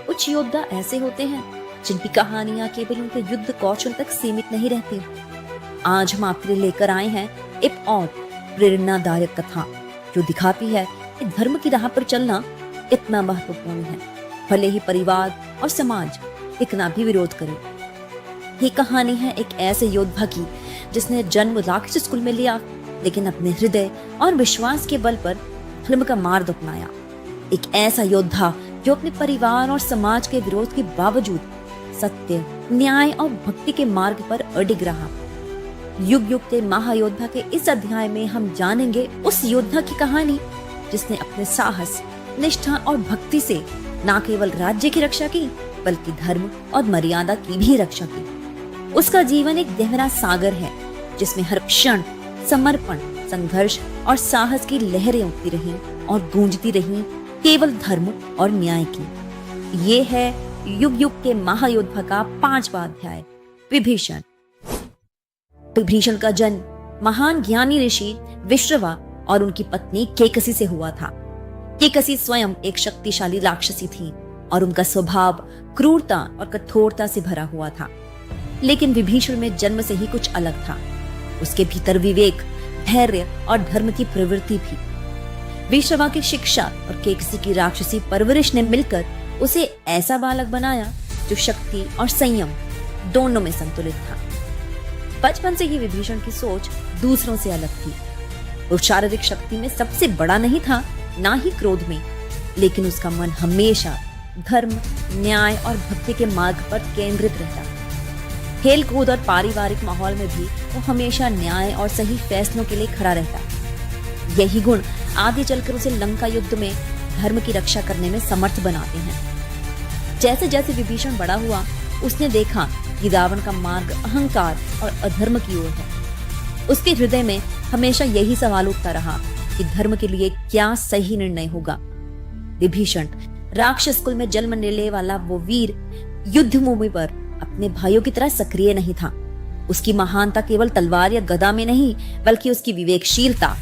कुछ योद्धा ऐसे होते हैं जिनकी कहानियां केवल उनके युद्ध कौशल तक सीमित नहीं रहती। आज हम आपके लिए लेकर आए हैं एक और प्रेरणादायक कथा जो दिखाती है कि धर्म की राह पर चलना कितना महत्वपूर्ण है, भले ही परिवार और समाज कितना भी विरोध करे। ये कहानी है एक ऐसे योद्धा की जिसने जन्म राक्षस स्कूल में लिया, लेकिन अपने हृदय और विश्वास के बल पर धर्म का मार्ग अपनाया। एक ऐसा योद्धा जो अपने परिवार और समाज के विरोध के बावजूद सत्य, न्याय और भक्ति के मार्ग पर अडिग रहा। युग युग के महायोद्धा के इस अध्याय में हम जानेंगे उस योद्धा की कहानी जिसने अपने साहस, निष्ठा और भक्ति से न केवल राज्य की रक्षा की बल्कि धर्म और मर्यादा की भी रक्षा की। उसका जीवन एक गहरा सागर है जिसमें हर क्षण समर्पण, संघर्ष और साहस की लहरें उठती रहीं और गूंजती रहीं केवल धर्म और न्याय की। ये है युग युग के महायोद्धा का 5वां अध्याय, विभीषण। विभीषण का जन्म महान ज्ञानी ऋषि विश्रवा और उनकी पत्नी केकसी से हुआ था। केकसी स्वयं एक शक्तिशाली राक्षसी थी और उनका स्वभाव क्रूरता और कठोरता से भरा हुआ था। लेकिन विभीषण में जन्म से ही कुछ अलग था। उसके भीतर विवेक, धैर्य और धर्म की प्रवृत्ति थी। विश्रवा की शिक्षा और केकसी की राक्षसी परवरिश ने मिलकर उसे ऐसा बालक बनाया जो शक्ति और संयम दोनों में संतुलित था। बचपन से ही विभीषण की सोच दूसरों से अलग थी। वो शारीरिक शक्ति में सबसे बड़ा नहीं था, ना ही क्रोध में, लेकिन उसका मन हमेशा धर्म, न्याय और भक्ति के मार्ग पर केंद्रित रहता। खेल कूद और पारिवारिक माहौल में भी वो हमेशा न्याय और सही फैसलों के लिए खड़ा रहता। यही गुण आगे चलकर उसे लंका युद्ध में धर्म की रक्षा करने में समर्थ बनाते हैं। जैसे जैसे विभीषण बड़ा हुआ, उसने देखा कि रावण का मार्ग अहंकार और अधर्म की ओर है। उसके हृदय में हमेशा यही सवाल उठता रहा कि धर्म के लिए क्या सही निर्णय होगा। विभीषण राक्षस कुल में जन्म लेने वाला वो वीर युद्ध भूमि पर अपने भाइयों की तरह सक्रिय नहीं था। उसकी महानता केवल तलवार या गदा में नहीं, बल्कि उसकी विवेकशीलता,